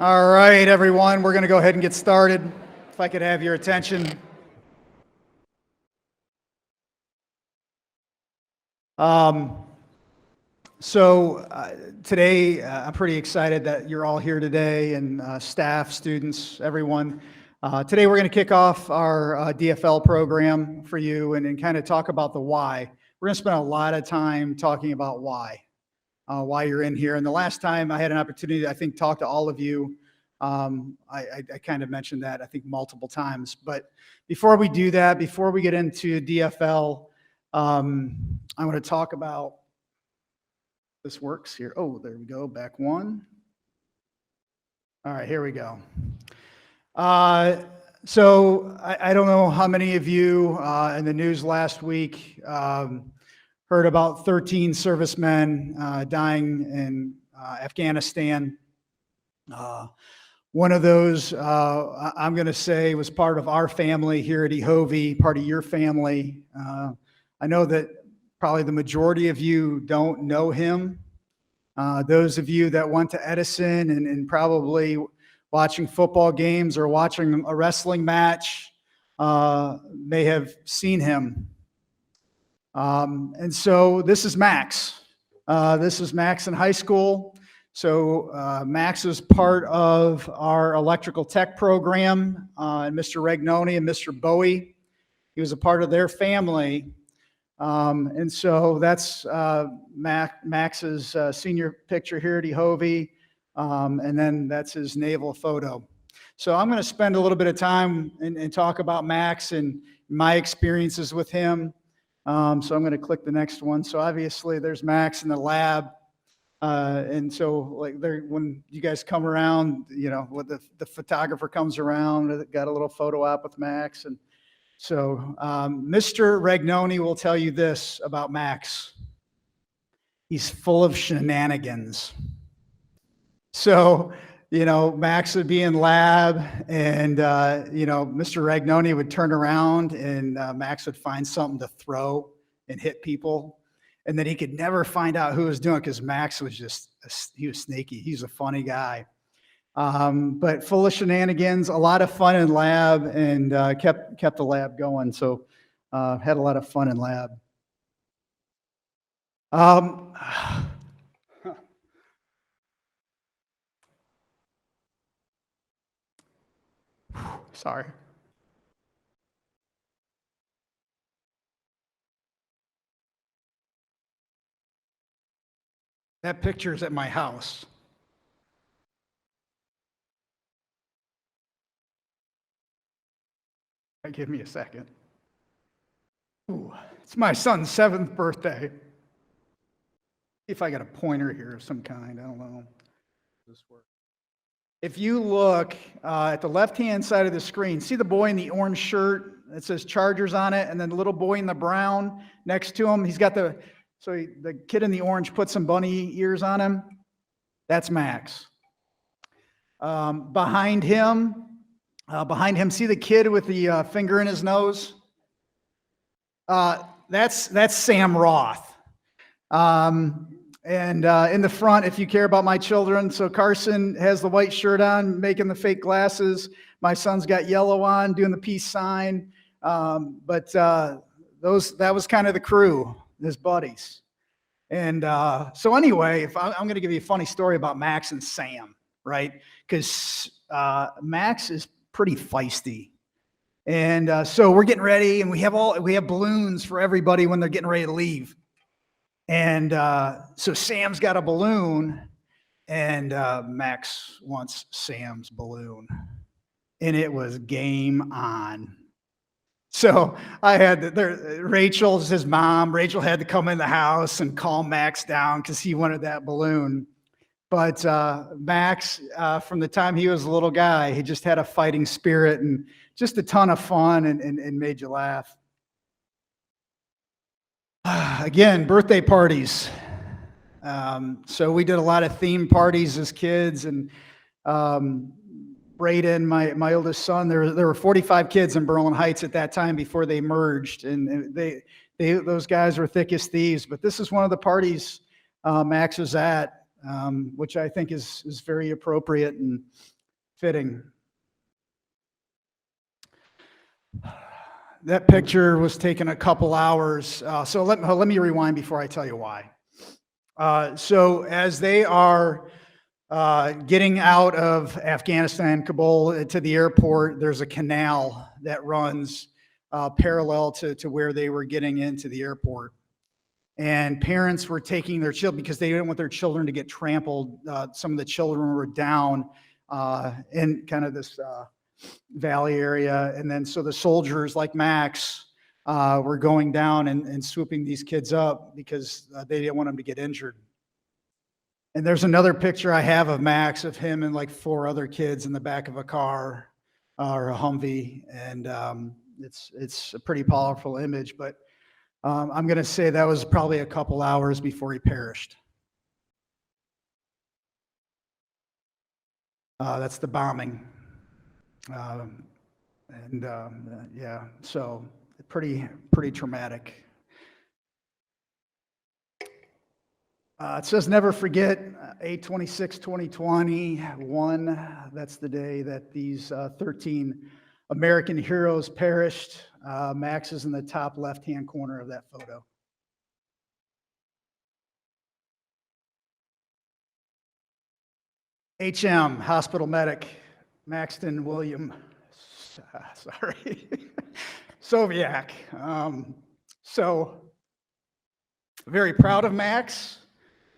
All right, everyone, we're going to go ahead and get started. If I could have your attention. Today, I'm pretty excited that you're all here today, and staff, students, everyone. Today, we're going to kick off our DFL program for you and kind of talk about the why. We're going to spend a lot of time talking about why you're in here. And the last time I had an opportunity to, I think, talk to all of you, I kind of mentioned that, I think, multiple times. But before we do that, before we get into DFL, I want to talk about, this works here. Oh, there we go, back one. All right, here we go. So I don't know how many of you in the news last week heard about 13 servicemen dying in Afghanistan. One of those, I'm going to say, was part of our family here at EHOVE, part of your family. I know that probably the majority of you don't know him. Those of you that went to Edison and probably watching football games or watching a wrestling match may have seen him. And so this is Max. This is Max in high school. So Max is part of our electrical tech program, and Mr. Regnoni and Mr. Bowie. He was a part of their family. And so that's Max's senior picture here at EHOVE, and then that's his naval photo. So I'm going to spend a little bit of time and talk about Max and my experiences with him. So I'm going to click the next one. So obviously there's Max in the lab. And so like there, when you guys come around, you know, when the photographer comes around, got a little photo op with Max. And so Mr. Regnoni will tell you this about Max. He's full of shenanigans. So, you know, Max would be in lab and, you know, Mr. Regnoni would turn around and Max would find something to throw and hit people. And then he could never find out who was doing it because Max was just, he was sneaky. He's a funny guy. But full of shenanigans, a lot of fun in lab, and kept the lab going. So had a lot of fun in lab. Sorry. That picture is at my house. Give me a second. Ooh, it's my son's 7th birthday. If I got a pointer here of some kind, I don't know. Does this work? If you look at the left-hand side of the screen, see the boy in the orange shirt that says Chargers on it, and then the little boy in the brown next to him. He's got the kid in the orange put some bunny ears on him. That's Max. Behind him, see the kid with the finger in his nose? That's Sam Roth. And in the front, if you care about my children, so Carson has the white shirt on, making the fake glasses. My son's got yellow on, doing the peace sign. But that was kind of the crew, his buddies. And so anyway, I'm going to give you a funny story about Max and Sam, right? Because Max is pretty feisty. And so we're getting ready, and we have balloons for everybody when they're getting ready to leave. And so Sam's got a balloon, and Max wants Sam's balloon. And it was game on. So I had Rachel's his mom. Rachel had to come in the house and calm Max down because he wanted that balloon. But Max, from the time he was a little guy, he just had a fighting spirit and just a ton of fun and made you laugh. Again, birthday parties. So we did a lot of theme parties as kids, and Braden, my oldest son, there were 45 kids in Berlin Heights at that time before they merged, and those guys were thick as thieves. But this is one of the parties Max was at. which I think is very appropriate and fitting. That picture was taken a couple hours. So let me rewind before I tell you why. So as they are getting out of Afghanistan, Kabul, to the airport, there's a canal that runs parallel to where they were getting into the airport. And parents were taking their children because they didn't want their children to get trampled. Some of the children were down in kind of this valley area. And then so the soldiers like Max were going down and swooping these kids up because they didn't want them to get injured. And there's another picture I have of Max, of him and like 4 other kids in the back of a car or a Humvee. And it's a pretty powerful image, but I'm going to say that was probably a couple hours before he perished. That's the bombing. Yeah, so pretty traumatic. It says never forget 8/26/2021. That's the day that these 13 American heroes perished. Max is in the top left-hand corner of that photo. HM, hospital medic, Maxton William, sorry, Soviak. So very proud of Max.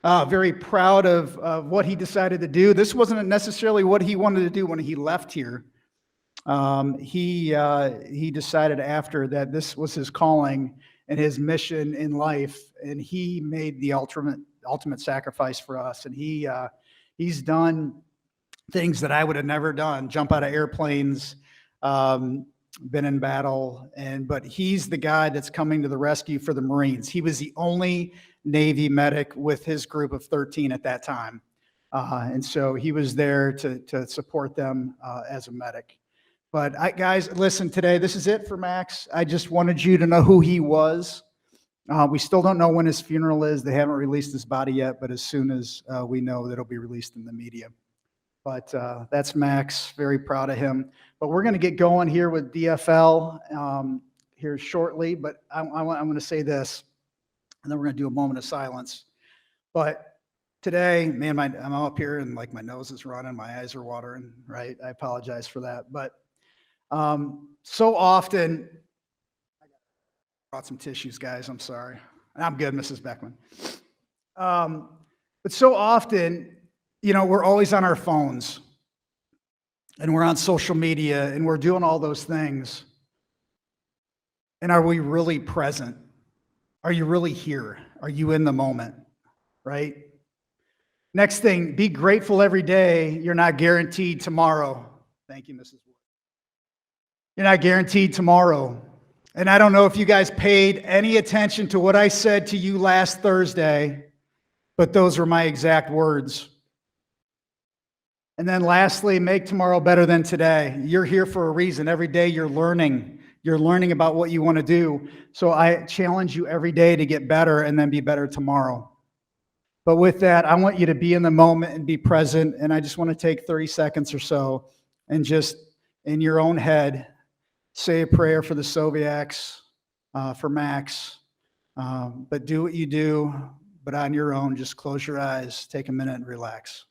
Very proud of what he decided to do. This wasn't necessarily what he wanted to do when he left here. He decided after that this was his calling and his mission in life, and he made the ultimate sacrifice for us. And he's done things that I would have never done: jump out of airplanes, been in battle, but he's the guy that's coming to the rescue for the Marines. He was the only Navy medic with his group of 13 at that time. And so he was there to support them as a medic. But guys, listen, today, this is it for Max. I just wanted you to know who he was. We still don't know when his funeral is. They haven't released his body yet, but as soon as we know, that'll be released in the media. But that's Max, very proud of him. But we're going to get going here with DFL here shortly, but I'm going to say this, and then we're going to do a moment of silence. But today, man, I'm up here and like my nose is running, my eyes are watering, right? I apologize for that. But so often, I brought some tissues, guys, I'm sorry. I'm good, Mrs. Beckman. But so often, you know, we're always on our phones and we're on social media and we're doing all those things. And are we really present? Are you really here? Are you in the moment? Right? Next thing, be grateful every day. You're not guaranteed tomorrow. Thank you, Mrs. Wood. You're not guaranteed tomorrow. And I don't know if you guys paid any attention to what I said to you last Thursday, but those were my exact words. And then lastly, make tomorrow better than today. You're here for a reason. Every day you're learning. You're learning about what you want to do. So I challenge you every day to get better and then be better tomorrow. But with that, I want you to be in the moment and be present. And I just want to take 30 seconds or so and just in your own head, say a prayer for the Soviaks, for Max. But do what you do, but on your own, just close your eyes, take a minute and relax.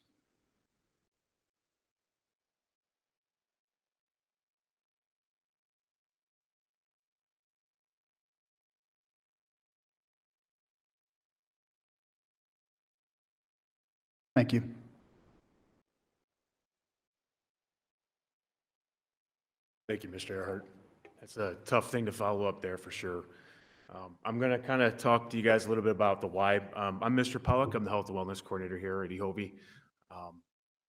Thank you. Thank you, Mr. Earhart. That's a tough thing to follow up there for sure. I'm going to kind of talk to you guys a little bit about the why. I'm Mr. Pollock. I'm the Health and Wellness Coordinator here at EHOVE.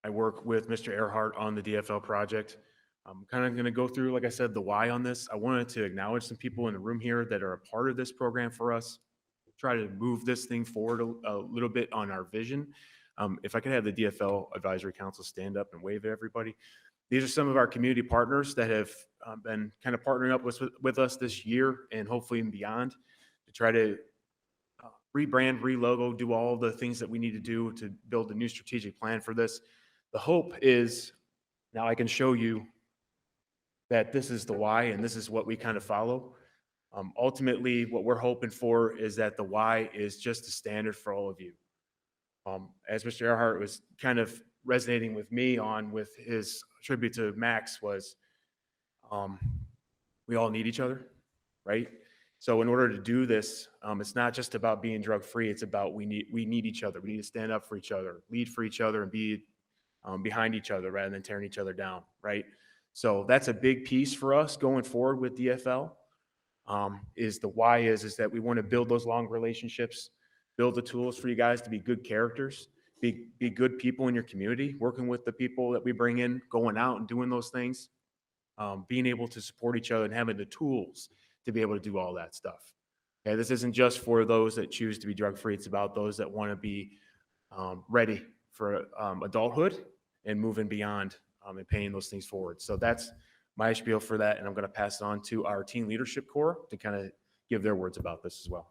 I work with Mr. Earhart on the DFL project. I'm kind of going to go through, like I said, the why on this. I wanted to acknowledge some people in the room here that are a part of this program for us. Try to move this thing forward a little bit on our vision. If I could have the DFL Advisory Council stand up and wave at everybody. These are some of our community partners that have been kind of partnering up with us this year and hopefully beyond to try to rebrand, relogo, do all the things that we need to do to build a new strategic plan for this. The hope is now I can show you that this is the why and this is what we kind of follow. Ultimately, what we're hoping for is that the why is just a standard for all of you. As Mr. Earhart was kind of resonating with me on with his tribute to Max was we all need each other, right? So in order to do this, it's not just about being drug-free. It's about we need each other. We need to stand up for each other, lead for each other, and be behind each other rather than tearing each other down, right? So that's a big piece for us going forward with DFL. Is the why is that we want to build those long relationships, build the tools for you guys to be good characters, be good people in your community, working with the people that we bring in, going out and doing those things, being able to support each other and having the tools to be able to do all that stuff. Okay, this isn't just for those that choose to be drug-free. It's about those that want to be ready for adulthood and moving beyond and paying those things forward. So that's my spiel for that, and I'm going to pass it on to our teen leadership corps to kind of give their words about this as well.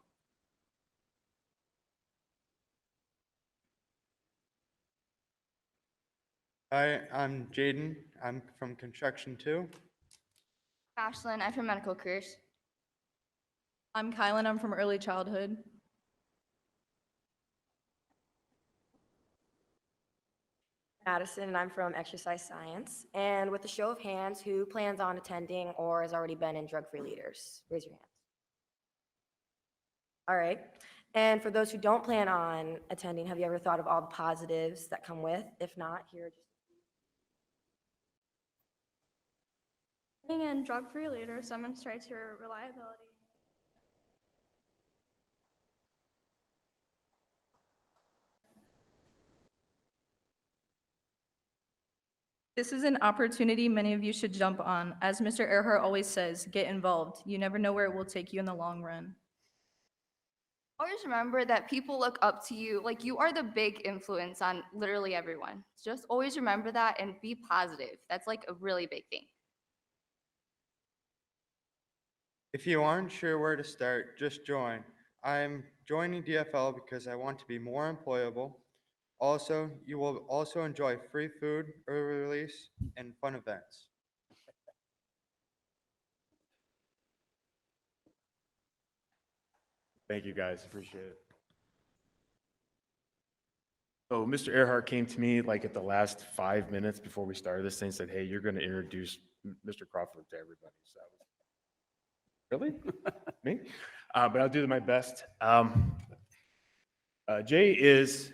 Hi, I'm Jaden. I'm from Construction 2. Ashlyn, I'm from Medical Careers. I'm Kylan, I'm from Early Childhood. Madison, and I'm from Exercise Science. And with a show of hands, who plans on attending or has already been in Drug-Free Leaders? Raise your hands. All right. And for those who don't plan on attending, have you ever thought of all the positives that come with? If not, here are just Being in drug-free leaders demonstrates your reliability. This is an opportunity many of you should jump on. As Mr. Earhart always says, get involved. You never know where it will take you in the long run. Always remember that people look up to you, like you are the big influence on literally everyone. Just always remember that and be positive. That's like a really big thing. If you aren't sure where to start, just join. I'm joining DFL because I want to be more employable. Also, you will also enjoy free food, early release, and fun events. Thank you, guys. Appreciate it. So Mr. Earhart came to me like at the last 5 minutes before we started this thing and said, hey, you're going to introduce Mr. Crawford to everybody. So really? Me? But I'll do my best. Jay is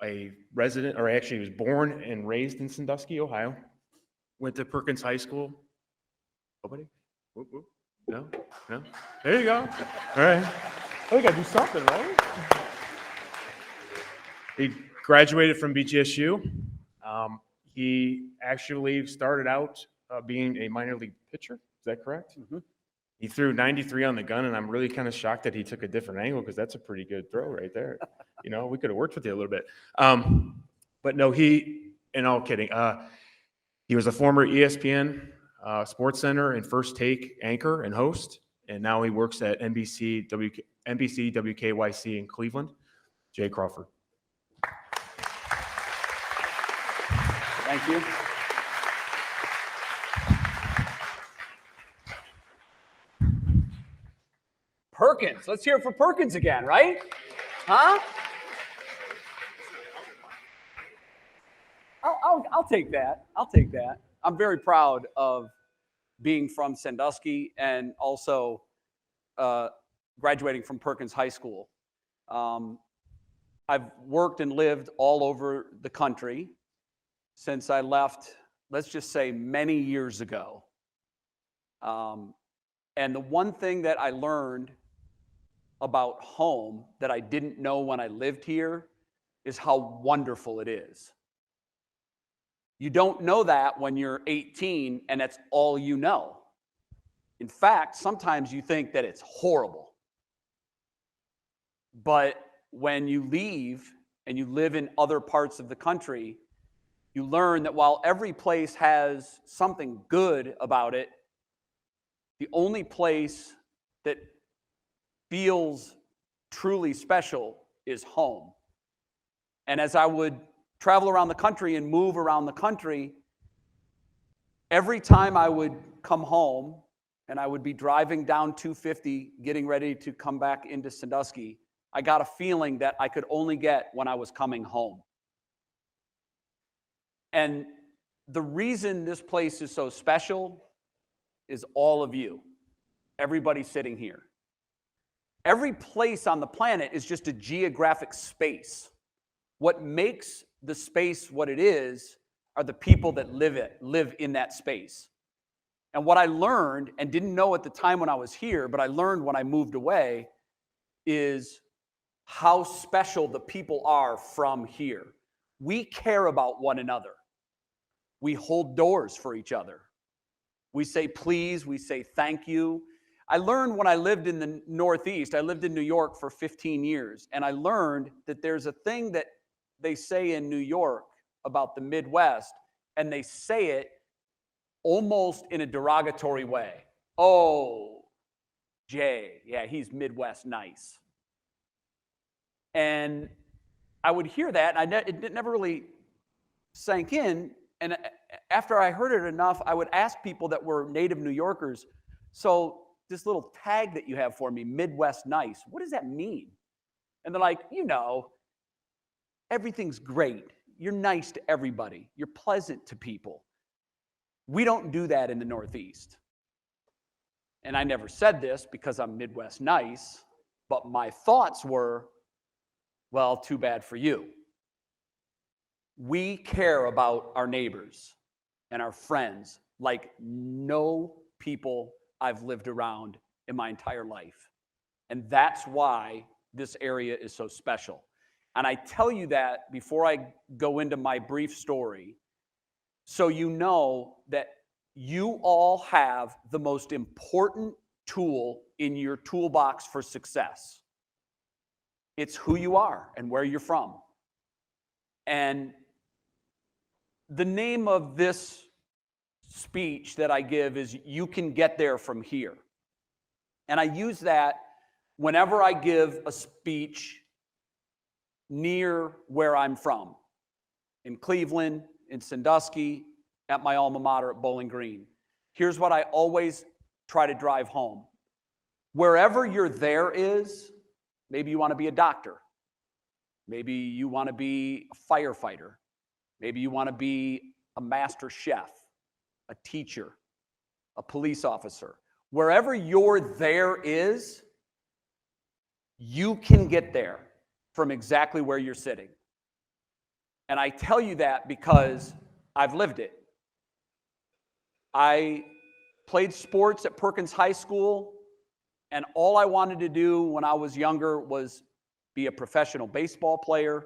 a resident, or actually he was born and raised in Sandusky, Ohio. Went to Perkins High School. Nobody? Whoop, whoop. No? No? There you go. All right. I gotta do something, right? He graduated from BGSU. He actually started out being a minor league pitcher. Is that correct? Mm-hmm. He threw 93 on the gun, and I'm really kind of shocked that he took a different angle because that's a pretty good throw right there. You know, we could have worked with you a little bit. But no, and all kidding, he was a former ESPN SportsCenter and First Take anchor and host, and now he works at NBC WKYC in Cleveland. Jay Crawford. Thank you. Perkins. Let's hear it for Perkins again, right? Huh? I'll take that. I'll take that. I'm very proud of being from Sandusky and also graduating from Perkins High School. I've worked and lived all over the country since I left, let's just say, many years ago. And the one thing that I learned about home that I didn't know when I lived here is how wonderful it is. You don't know that when you're 18 and that's all you know. In fact, sometimes you think that it's horrible. But when you leave and you live in other parts of the country, you learn that while every place has something good about it, the only place that feels truly special is home. And as I would travel around the country and move around the country, every time I would come home and I would be driving down 250, getting ready to come back into Sandusky, I got a feeling that I could only get when I was coming home. And the reason this place is so special is all of you, everybody sitting here. Every place on the planet is just a geographic space. What makes the space what it is are the people that live in that space. And what I learned, and didn't know at the time when I was here, but I learned when I moved away, is how special the people are from here. We care about one another. We hold doors for each other. We say please, we say thank you. I learned when I lived in the Northeast, I lived in New York for 15 years, and I learned that there's a thing that they say in New York about the Midwest, and they say it almost in a derogatory way. Oh, Jay, yeah, he's Midwest nice. And I would hear that, and it never really sank in. And after I heard it enough, I would ask people that were native New Yorkers, so this little tag that you have for me, Midwest nice, what does that mean? And they're like, you know, everything's great. You're nice to everybody. You're pleasant to people. We don't do that in the Northeast. And I never said this because I'm Midwest nice, but my thoughts were, well, too bad for you. We care about our neighbors and our friends like no people I've lived around in my entire life. And that's why this area is so special. And I tell you that before I go into my brief story, so you know that you all have the most important tool in your toolbox for success. It's who you are and where you're from. And the name of this speech that I give is You Can Get There From Here. And I use that whenever I give a speech near where I'm from, in Cleveland, in Sandusky, at my alma mater at Bowling Green. Here's what I always try to drive home. Wherever your there is, maybe you want to be a doctor. Maybe you want to be a firefighter. Maybe you want to be a master chef, a teacher, a police officer. Wherever your there is, you can get there from exactly where you're sitting. And I tell you that because I've lived it. I played sports at Perkins High School, and all I wanted to do when I was younger was be a professional baseball player,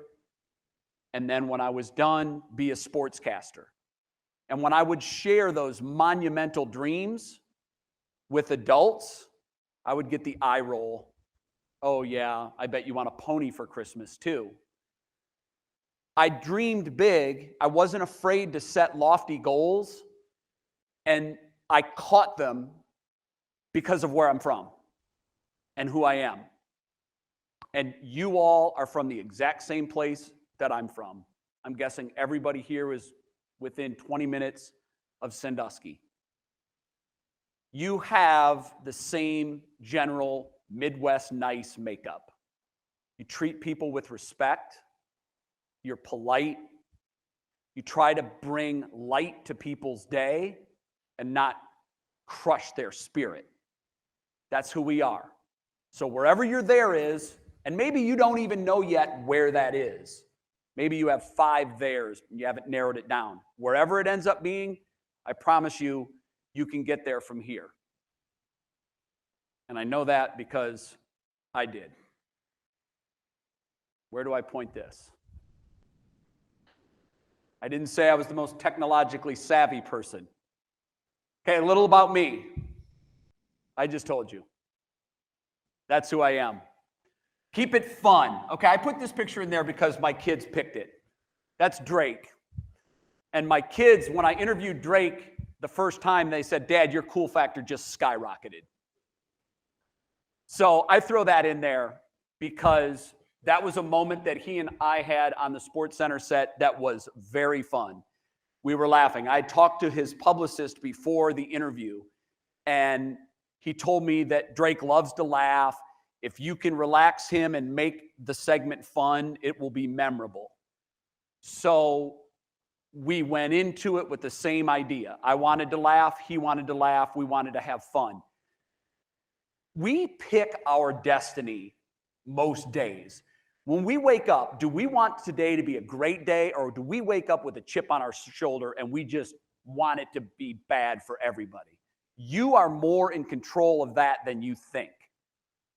and then when I was done, be a sportscaster. And when I would share those monumental dreams with adults, I would get the eye roll. Oh yeah, I bet you want a pony for Christmas too. I dreamed big. I wasn't afraid to set lofty goals, and I caught them because of where I'm from and who I am. And you all are from the exact same place that I'm from. I'm guessing everybody here is within 20 minutes of Sandusky. You have the same general Midwest nice makeup. You treat people with respect. You're polite. You try to bring light to people's day and not crush their spirit. That's who we are. So wherever your there is, and maybe you don't even know yet where that is. Maybe you have 5 theres and you haven't narrowed it down. Wherever it ends up being, I promise you, you can get there from here. And I know that because I did. Where do I point this? I didn't say I was the most technologically savvy person. Okay, a little about me. I just told you. That's who I am. Keep it fun. Okay, I put this picture in there because my kids picked it. That's Drake. And my kids, when I interviewed Drake the first time, they said, Dad, your cool factor just skyrocketed. So I throw that in there because that was a moment that he and I had on the SportsCenter set that was very fun. We were laughing. I talked to his publicist before the interview, and he told me that Drake loves to laugh. If you can relax him and make the segment fun, it will be memorable. So we went into it with the same idea. I wanted to laugh. He wanted to laugh. We wanted to have fun. We pick our destiny most days. When we wake up, do we want today to be a great day, or do we wake up with a chip on our shoulder and we just want it to be bad for everybody? You are more in control of that than you think.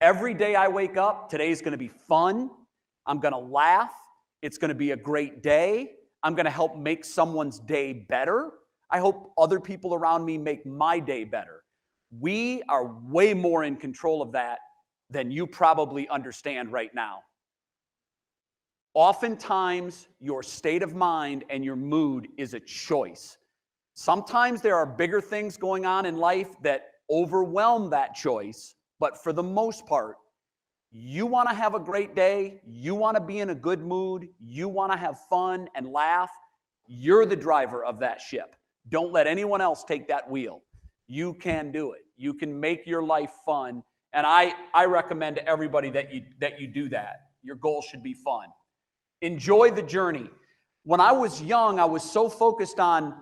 Every day I wake up, today's going to be fun. I'm going to laugh. It's going to be a great day. I'm going to help make someone's day better. I hope other people around me make my day better. We are way more in control of that than you probably understand right now. Oftentimes, your state of mind and your mood is a choice. Sometimes there are bigger things going on in life that overwhelm that choice, but for the most part, you want to have a great day, you want to be in a good mood, you want to have fun and laugh, you're the driver of that ship. Don't let anyone else take that wheel. You can do it. You can make your life fun, and I recommend to everybody that you do that. Your goal should be fun. Enjoy the journey. When I was young, I was so focused on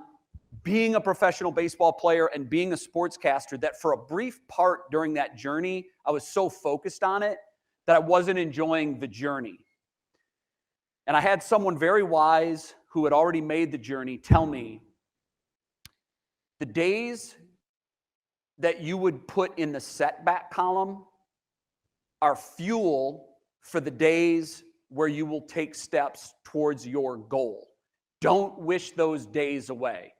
being a professional baseball player and being a sportscaster that for a brief part during that journey, I was so focused on it that I wasn't enjoying the journey. And I had someone very wise who had already made the journey tell me, the days that you would put in the setback column are fuel for the days where you will take steps towards your goal. Don't wish those days away.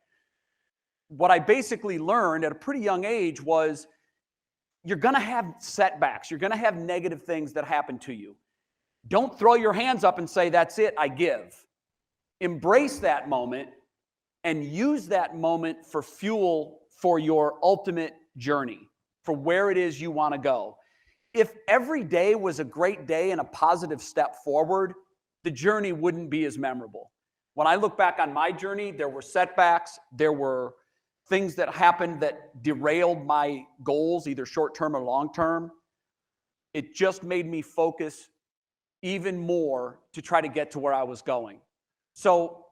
What I basically learned at a pretty young age was you're going to have setbacks. You're going to have negative things that happen to you. Don't throw your hands up and say, that's it, I give. Embrace that moment and use that moment for fuel for your ultimate journey, for where it is you want to go. If every day was a great day and a positive step forward, the journey wouldn't be as memorable. When I look back on my journey, there were setbacks, there were things that happened that derailed my goals, either short-term or long-term. It just made me focus even more to try to get to where I was going. So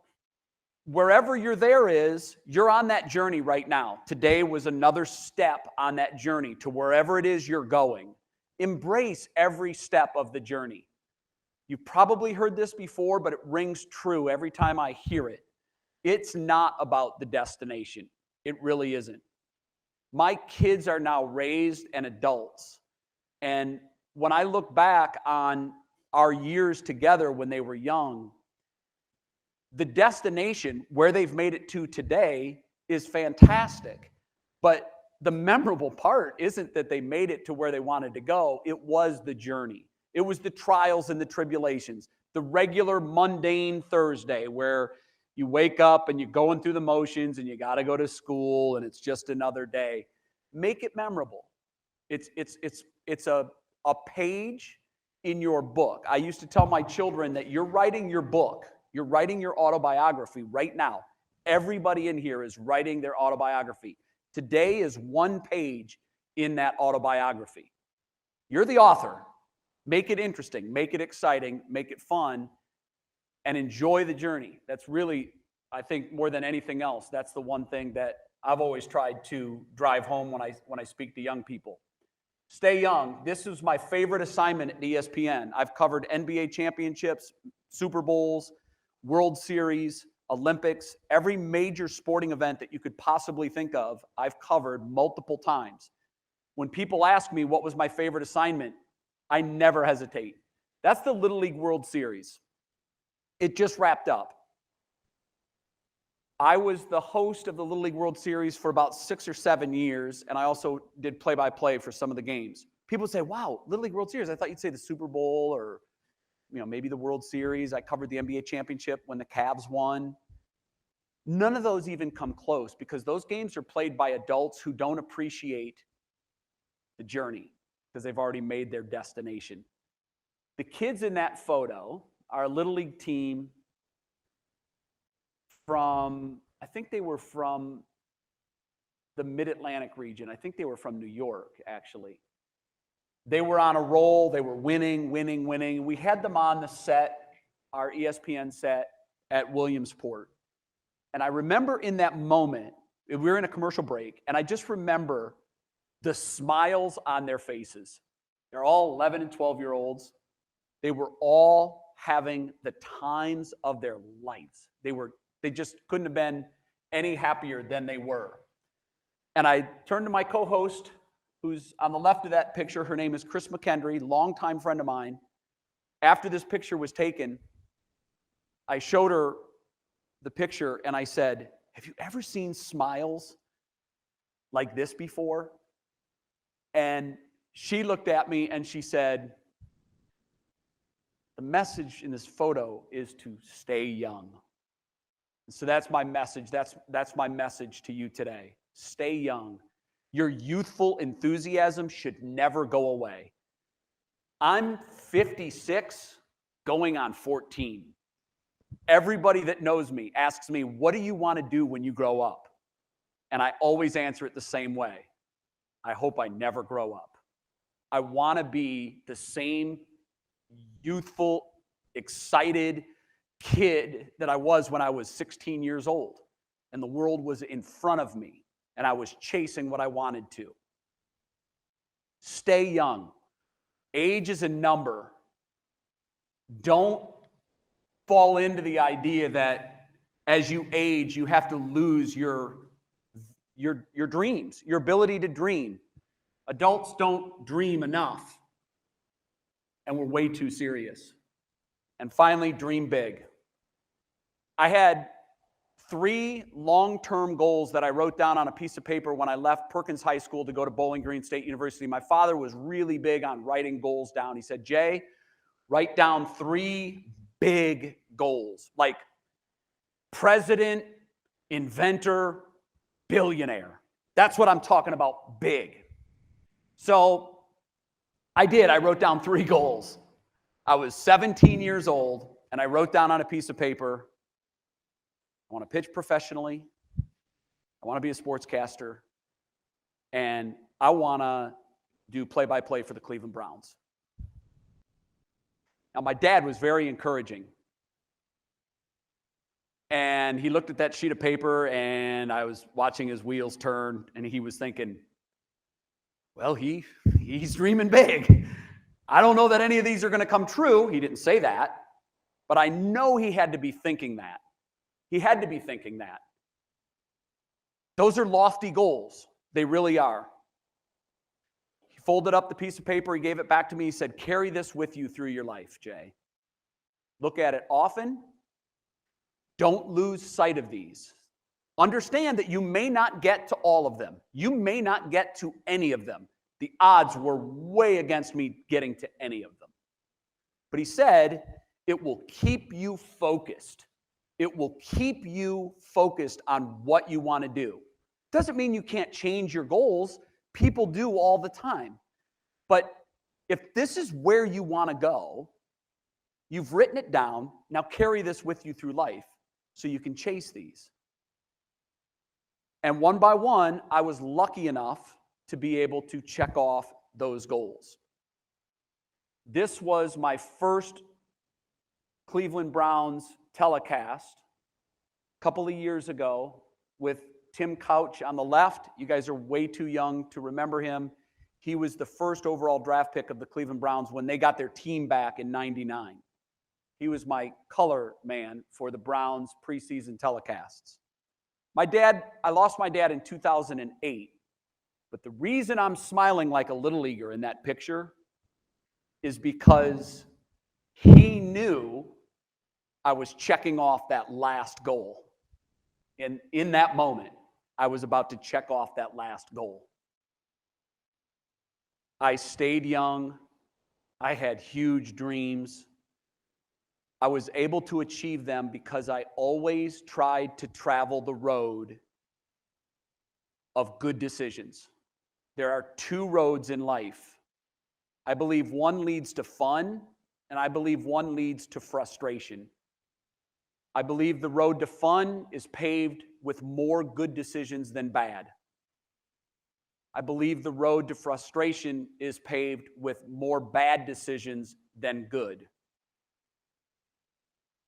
wherever your there is, you're on that journey right now. Today was another step on that journey to wherever it is you're going. Embrace every step of the journey. You've probably heard this before, but it rings true every time I hear it. It's not about the destination. It really isn't. My kids are now raised and adults. And when I look back on our years together when they were young, the destination where they've made it to today is fantastic. But the memorable part isn't that they made it to where they wanted to go. It was the journey. It was the trials and the tribulations, the regular mundane Thursday where you wake up and you're going through the motions and you got to go to school and it's just another day. Make it memorable. It's a page in your book. I used to tell my children that you're writing your book. You're writing your autobiography right now. Everybody in here is writing their autobiography. Today is one page in that autobiography. You're the author. Make it interesting, make it exciting, make it fun, and enjoy the journey. That's really, I think, more than anything else, that's the one thing that I've always tried to drive home when I speak to young people. Stay young. This is my favorite assignment at ESPN. I've covered NBA championships, Super Bowls, World Series, Olympics, every major sporting event that you could possibly think of, I've covered multiple times. When people ask me what was my favorite assignment, I never hesitate. That's the Little League World Series. It just wrapped up. I was the host of the Little League World Series for about 6 or 7 years, and I also did play-by-play for some of the games. People say, wow, Little League World Series, I thought you'd say the Super Bowl or maybe the World Series. I covered the NBA championship when the Cavs won. None of those even come close because those games are played by adults who don't appreciate the journey because they've already made their destination. The kids in that photo are a Little League team from, I think they were from the Mid-Atlantic region. I think they were from New York, actually. They were on a roll. They were winning. We had them on the set, our ESPN set at Williamsport. And I remember in that moment, we were in a commercial break, and I just remember the smiles on their faces. They're all 11 and 12-year-olds. They were all having the times of their lives. They just couldn't have been any happier than they were. And I turned to my co-host, who's on the left of that picture. Her name is Chris McKendry, longtime friend of mine. After this picture was taken, I showed her the picture and I said, "Have you ever seen smiles like this before?" And she looked at me and she said, "The message in this photo is to stay young." And so that's my message. That's my message to you today. Stay young. Your youthful enthusiasm should never go away. I'm 56, going on 14. Everybody that knows me asks me, "What do you want to do when you grow up?" And I always answer it the same way. I hope I never grow up. I want to be the same youthful, excited kid that I was when I was 16 years old and the world was in front of me and I was chasing what I wanted to. Stay young. Age is a number. Don't fall into the idea that as you age, you have to lose your dreams, your ability to dream. Adults don't dream enough, and we're way too serious. And finally, dream big. I had 3 long-term goals that I wrote down on a piece of paper when I left Perkins High School to go to Bowling Green State University. My father was really big on writing goals down. He said, "Jay, write down 3 big goals, like president, inventor, billionaire." That's what I'm talking about, big. So I did. I wrote down 3 goals. I was 17 years old, and I wrote down on a piece of paper, I want to pitch professionally, I want to be a sportscaster, and I want to do play-by-play for the Cleveland Browns. Now, my dad was very encouraging. And he looked at that sheet of paper, and I was watching his wheels turn, and he was thinking, well, he's dreaming big. I don't know that any of these are going to come true. He didn't say that, but I know he had to be thinking that. He had to be thinking that. Those are lofty goals. They really are. He folded up the piece of paper. He gave it back to me. He said, "Carry this with you through your life, Jay. Look at it often. Don't lose sight of these. Understand that you may not get to all of them. You may not get to any of them. The odds were way against me getting to any of them." But he said, it will keep you focused. It will keep you focused on what you want to do. Doesn't mean you can't change your goals. People do all the time. But if this is where you want to go, you've written it down. Now carry this with you through life so you can chase these. And one by one, I was lucky enough to be able to check off those goals. This was my first Cleveland Browns telecast a couple of years ago with Tim Couch on the left. You guys are way too young to remember him. He was the first overall draft pick of the Cleveland Browns when they got their team back in '99. He was my color man for the Browns preseason telecasts. I lost my dad in 2008, but the reason I'm smiling like a little leaguer in that picture is because he knew I was checking off that last goal. And in that moment, I was about to check off that last goal. I stayed young. I had huge dreams. I was able to achieve them because I always tried to travel the road of good decisions. There are 2 roads in life. I believe one leads to fun and I believe one leads to frustration. I believe the road to fun is paved with more good decisions than bad. I believe the road to frustration is paved with more bad decisions than good.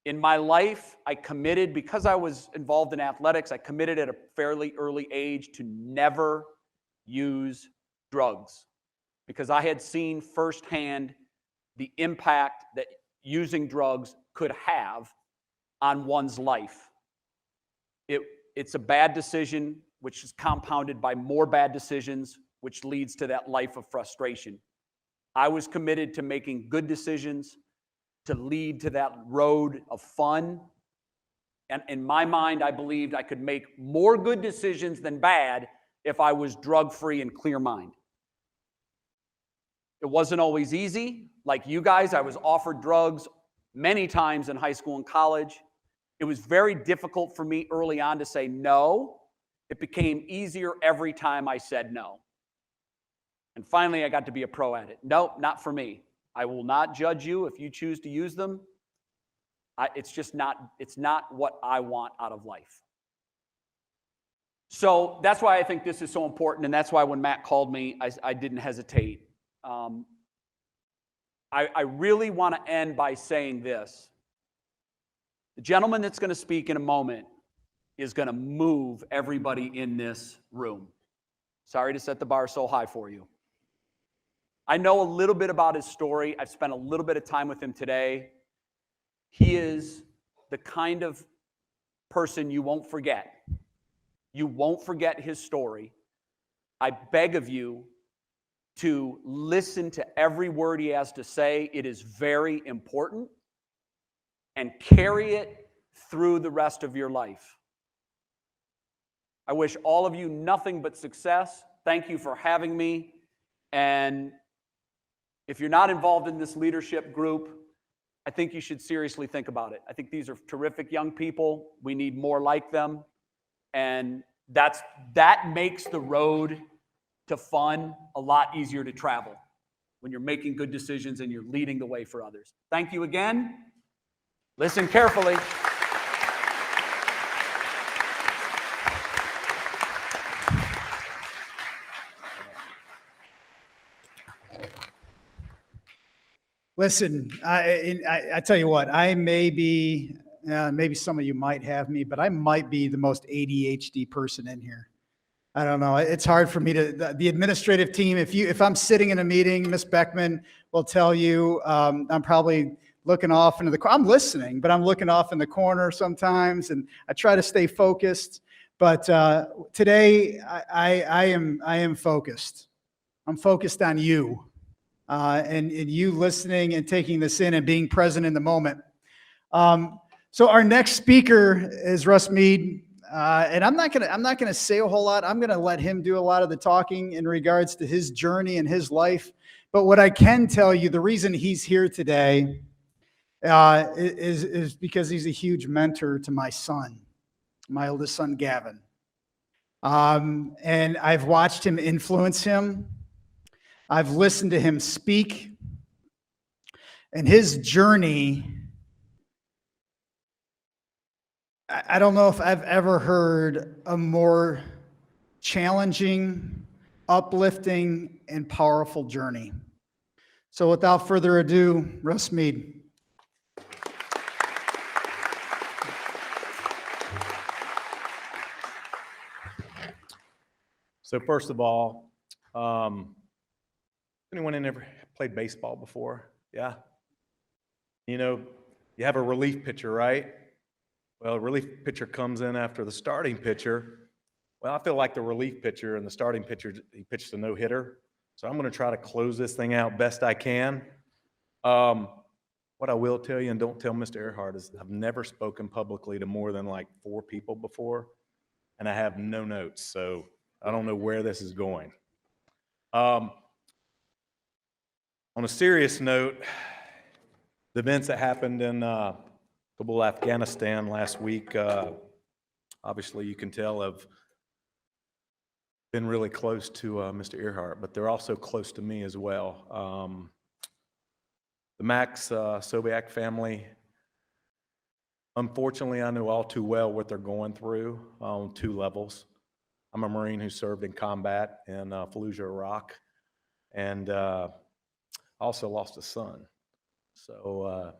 In my life, I committed, because I was involved in athletics, I committed at a fairly early age to never use drugs, because I had seen firsthand the impact that using drugs could have on one's life. It's a bad decision, which is compounded by more bad decisions, which leads to that life of frustration. I was committed to making good decisions to lead to that road of fun. And in my mind, I believed I could make more good decisions than bad if I was drug-free and clear mind. It wasn't always easy. Like you guys, I was offered drugs many times in high school and college. It was very difficult for me early on to say no. It became easier every time I said no. And finally, I got to be a pro at it. No, not for me. I will not judge you if you choose to use them. It's not what I want out of life. So that's why I think this is so important, and that's why when Matt called me, I didn't hesitate. I really want to end by saying this. The gentleman that's going to speak in a moment is going to move everybody in this room. Sorry to set the bar so high for you. I know a little bit about his story. I've spent a little bit of time with him today. He is the kind of person you won't forget. You won't forget his story. I beg of you to listen to every word he has to say. It is very important. And carry it through the rest of your life. I wish all of you nothing but success. Thank you for having me. And if you're not involved in this leadership group, I think you should seriously think about it. I think these are terrific young people. We need more like them. And that makes the road to fun a lot easier to travel when you're making good decisions and you're leading the way for others. Thank you again. Listen carefully. Listen, I tell you what, I may be, maybe some of you might have me, but I might be the most ADHD person in here. I don't know. It's hard for me to, the administrative team, if I'm sitting in a meeting, Ms. Beckman will tell you, I'm probably looking off into the, I'm listening, but I'm looking off in the corner sometimes, and I try to stay focused. But today, I am focused. I'm focused on you, and you listening and taking this in and being present in the moment. So our next speaker is Russ Meade, and I'm not gonna say a whole lot. I'm gonna let him do a lot of the talking in regards to his journey and his life. But what I can tell you, the reason he's here today is because he's a huge mentor to my son, my oldest son, Gavin. And I've watched him influence him. I've listened to him speak. And his journey, I don't know if I've ever heard a more challenging, uplifting, and powerful journey. So without further ado, Russ Meade. So first of all, anyone in ever played baseball before? Yeah. You know, you have a relief pitcher, right? Well, a relief pitcher comes in after the starting pitcher. Well, I feel like the relief pitcher and the starting pitcher, he pitched a no-hitter. So I'm going to try to close this thing out best I can. What I will tell you, and don't tell Mr. Earhart, is I've never spoken publicly to more than like 4 people before, and I have no notes. So I don't know where this is going. On a serious note, the events that happened in Peppel, Afghanistan last week, obviously you can tell have been really close to Mr. Earhart, but they're also close to me as well. The Max Soviak family, unfortunately, I know all too well what they're going through on 2 levels. I'm a Marine who served in combat in Fallujah, Iraq, and also lost a son. So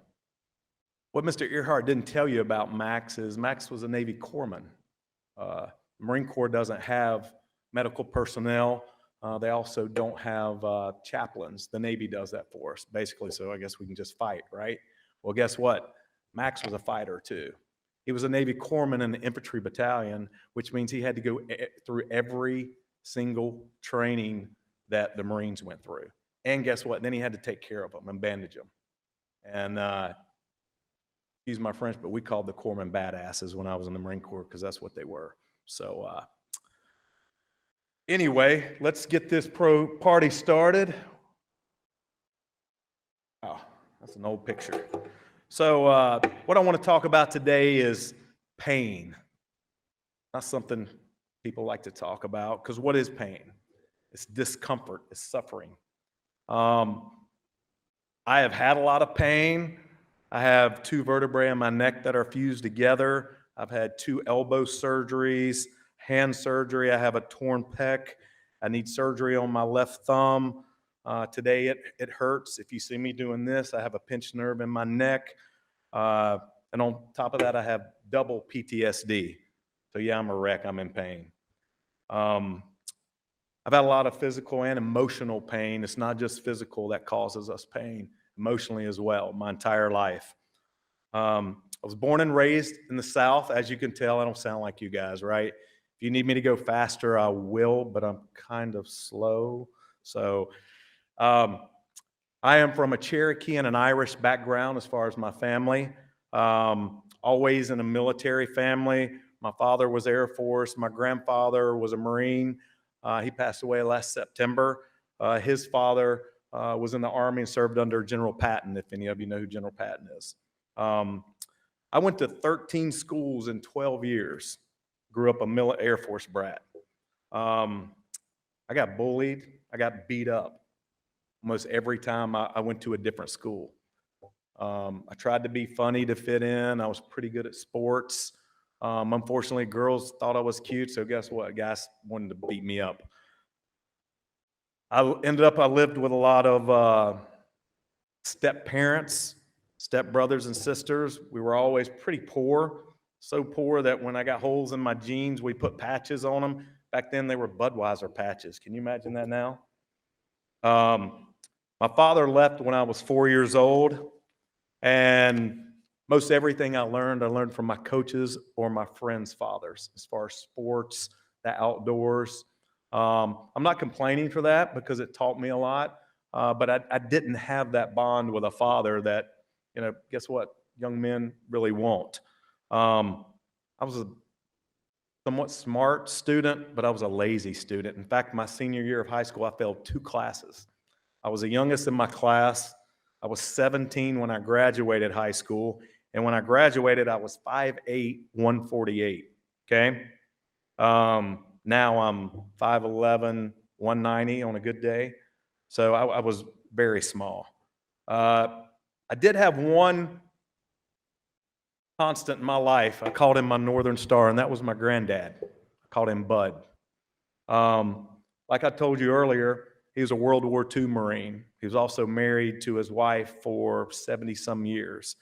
what Mr. Earhart didn't tell you about Max is Max was a Navy corpsman. Marine Corps doesn't have medical personnel. They also don't have chaplains. The Navy does that for us, basically, so I guess we can just fight, right? Well, guess what? Max was a fighter, too. He was a Navy corpsman in the infantry battalion, which means he had to go through every single training that the Marines went through. And guess what? Then he had to take care of them and bandage them. And excuse my French, but we called the corpsmen badasses when I was in the Marine Corps because that's what they were. So anyway, let's get this party started. Oh, that's an old picture. So what I want to talk about today is pain. Not something people like to talk about, because what is pain? It's discomfort, it's suffering. I have had a lot of pain. I have 2 vertebrae in my neck that are fused together. I've had 2 elbow surgeries, hand surgery. I have a torn pec. I need surgery on my left thumb. Today it hurts. If you see me doing this, I have a pinched nerve in my neck. And on top of that, I have double PTSD. So yeah, I'm a wreck. I'm in pain. I've had a lot of physical and emotional pain. It's not just physical that causes us pain, emotionally as well, my entire life. I was born and raised in the South. As you can tell, I don't sound like you guys, right? If you need me to go faster, I will, but I'm kind of slow. So I am from a Cherokee and an Irish background as far as my family. Always in a military family. My father was Air Force. My grandfather was a Marine. He passed away last September. His father was in the Army and served under General Patton, if any of you know who General Patton is. I went to 13 schools in 12 years. Grew up a Air Force brat. I got bullied. I got beat up almost every time I went to a different school. I tried to be funny to fit in. I was pretty good at sports. Unfortunately, girls thought I was cute, so guess what? Guys wanted to beat me up. I lived with a lot of step parents, step brothers and sisters. We were always pretty poor, so poor that when I got holes in my jeans, we put patches on them. Back then, they were Budweiser patches. Can you imagine that now? My father left when I was 4 years old, and most everything I learned from my coaches or my friends' fathers, as far as sports, the outdoors. I'm not complaining for that because it taught me a lot, but I didn't have that bond with a father that, guess what? Young men really won't. I was a somewhat smart student, but I was a lazy student. In fact, my senior year of high school, I failed 2 classes. I was the youngest in my class. I was 17 when I graduated high school. And when I graduated, I was 5'8", 148, okay? Now I'm 5'11", 190 on a good day. So I was very small. I did have one constant in my life. I called him my Northern Star, and that was my granddad. I called him Bud. Like I told you earlier, he was a World War II Marine. He was also married to his wife for 70-some years.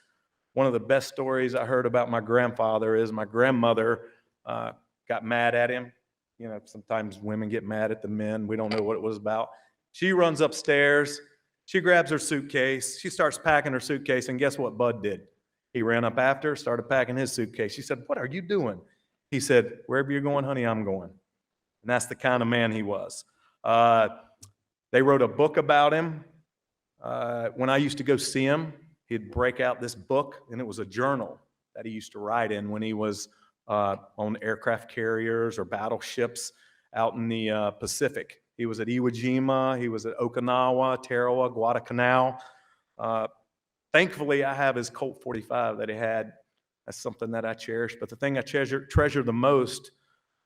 One of the best stories I heard about my grandfather is my grandmother got mad at him. Sometimes women get mad at the men. We don't know what it was about. She runs upstairs. She grabs her suitcase. She starts packing her suitcase, and guess what Bud did? He ran up after her, started packing his suitcase. She said, "What are you doing?" He said, "Wherever you're going, honey, I'm going." And that's the kind of man he was. They wrote a book about him. When I used to go see him, he'd break out this book, and it was a journal that he used to write in when he was on aircraft carriers or battleships out in the Pacific. He was at Iwo Jima. He was at Okinawa, Tarawa, Guadalcanal. Thankfully, I have his Colt 45 that he had. That's something that I cherish. But the thing I treasure the most,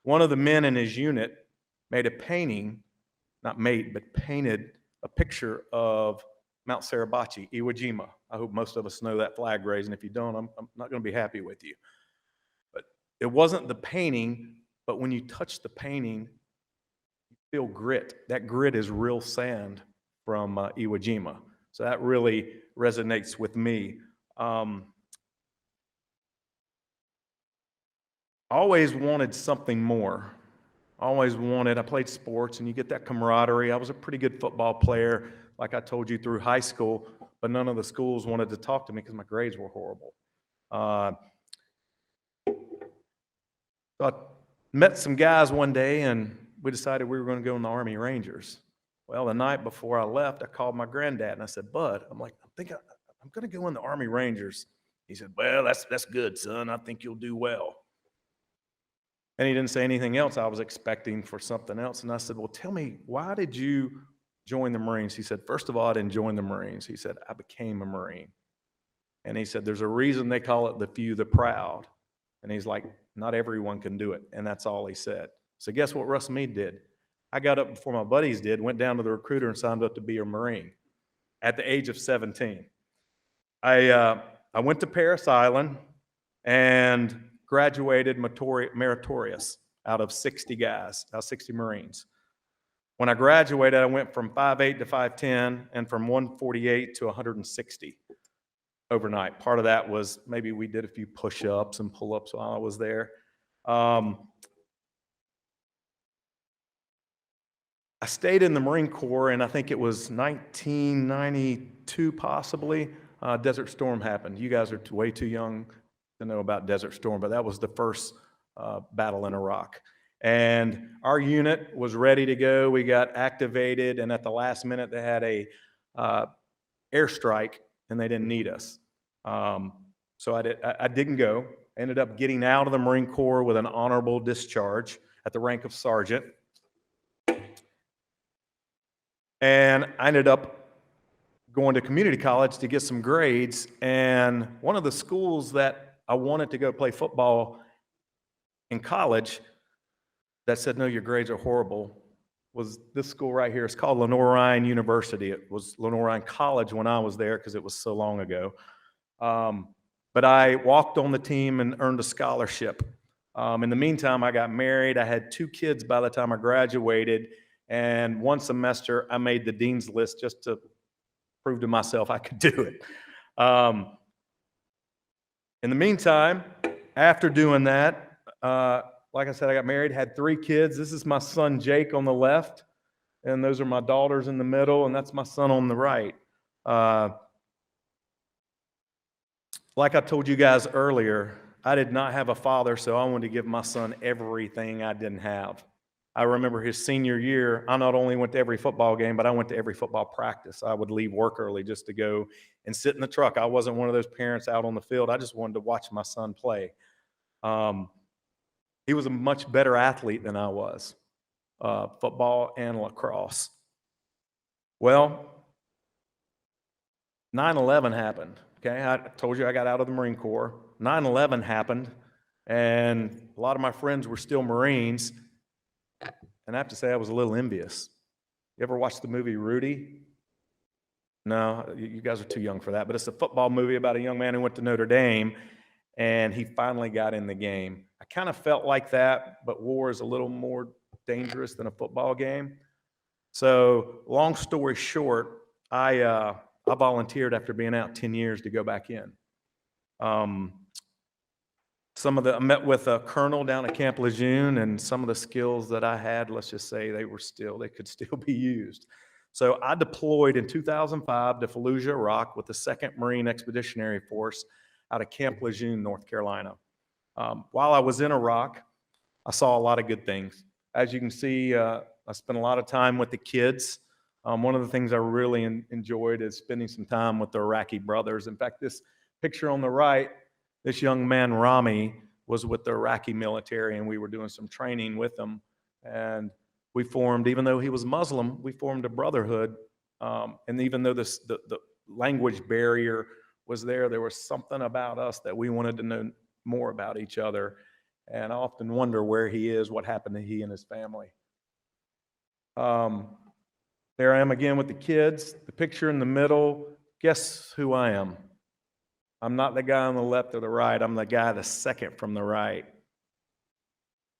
one of the men in his unit made a painting, not made, but painted a picture of Mount Suribachi, Iwo Jima. I hope most of us know that flag raising. If you don't, I'm not going to be happy with you. But it wasn't the painting, but when you touch the painting, you feel grit. That grit is real sand from Iwo Jima. So that really resonates with me. Always wanted something more. Always wanted, I played sports and you get that camaraderie. I was a pretty good football player, like I told you, through high school, but none of the schools wanted to talk to me because my grades were horrible. So I met some guys one day and we decided we were going to go in the Army Rangers. Well, the night before I left, I called my granddad and I said, Bud, I'm going to go in the Army Rangers. He said, well, that's good, son. I think you'll do well. And he didn't say anything else. I was expecting for something else. And I said, well, tell me, why did you join the Marines? He said, first of all, I didn't join the Marines. He said, I became a Marine. And he said, there's a reason they call it the few, the proud. And he's like, not everyone can do it. And that's all he said. So guess what Russ Meade did? I got up before my buddies did, went down to the recruiter and signed up to be a Marine at the age of 17. I went to Parris Island and graduated meritorious out of 60 guys, out of 60 Marines. When I graduated, I went from 5'8" to 5'10" and from 148 to 160 overnight. Part of that was maybe we did a few push-ups and pull-ups while I was there. I stayed in the Marine Corps, and I think it was 1992 possibly. Desert Storm happened. You guys are way too young to know about Desert Storm, but that was the first battle in Iraq. And our unit was ready to go. We got activated, and at the last minute, they had a airstrike, and they didn't need us. So I didn't go. I ended up getting out of the Marine Corps with an honorable discharge at the rank of sergeant. And I ended up going to community college to get some grades. And one of the schools that I wanted to go play football in college that said, no, your grades are horrible, was this school right here. It's called Lenore-Ryan University. It was Lenore-Ryan College when I was there because it was so long ago. But I walked on the team and earned a scholarship. In the meantime, I got married. I had 2 kids by the time I graduated. And one semester, I made the dean's list just to prove to myself I could do it. In the meantime, after doing that, like I said, I got married, had 3 kids. This is my son, Jake, on the left, and those are my daughters in the middle, and that's my son on the right. Like I told you guys earlier, I did not have a father, so I wanted to give my son everything I didn't have. I remember his senior year, I not only went to every football game, but I went to every football practice. I would leave work early just to go and sit in the truck. I wasn't one of those parents out on the field. I just wanted to watch my son play. He was a much better athlete than I was, football and lacrosse. Well, 9/11 happened, okay? I told you I got out of the Marine Corps. 9/11 happened, and a lot of my friends were still Marines. And I have to say, I was a little envious. You ever watch the movie Rudy? No, you guys are too young for that. But it's a football movie about a young man who went to Notre Dame, and he finally got in the game. I kind of felt like that, but war is a little more dangerous than a football game. So long story short, I volunteered after being out 10 years to go back in. I met with a colonel down at Camp Lejeune, and some of the skills that I had, let's just say they could still be used. So I deployed in 2005 to Fallujah, Iraq with the 2nd Marine Expeditionary Force out of Camp Lejeune, North Carolina. While I was in Iraq, I saw a lot of good things. As you can see, I spent a lot of time with the kids. One of the things I really enjoyed is spending some time with the Iraqi brothers. In fact, this picture on the right, this young man, Rami, was with the Iraqi military, and we were doing some training with them. And we formed, even though he was Muslim, we formed a brotherhood. And even though the language barrier was there, there was something about us that we wanted to know more about each other. And I often wonder where he is, what happened to he and his family. There I am again with the kids. The picture in the middle, guess who I am? I'm not the guy on the left or the right. I'm the guy the second from the right.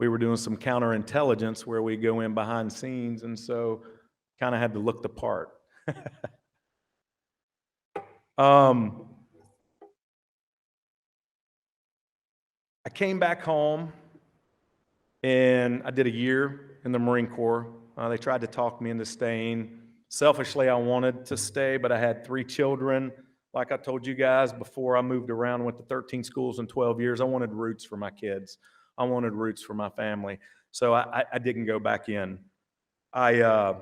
We were doing some counterintelligence where we go in behind scenes, and so kind of had to look the part. I came back home, and I did a year in the Marine Corps. They tried to talk me into staying. Selfishly, I wanted to stay, but I had 3 children. Like I told you guys before, I moved around, went to 13 schools in 12 years. I wanted roots for my kids. I wanted roots for my family. So I didn't go back in. I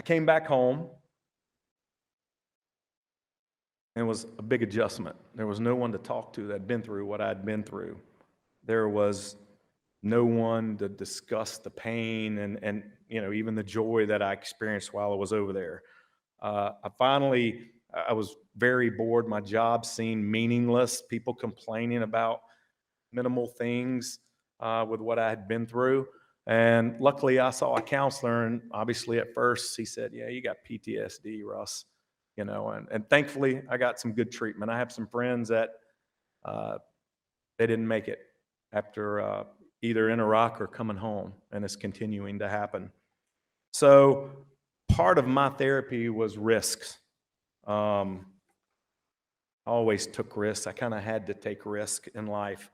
came back home. And it was a big adjustment. There was no one to talk to that had been through what I'd been through. There was no one to discuss the pain and even the joy that I experienced while I was over there. I was very bored. My job seemed meaningless. People complaining about minimal things with what I had been through. And luckily, I saw a counselor, and obviously at first he said, "Yeah, you got PTSD, Russ." And thankfully I got some good treatment. I have some friends that they didn't make it after either in Iraq or coming home, and it's continuing to happen. So part of my therapy was risks. I always took risks. I kind of had to take risk in life.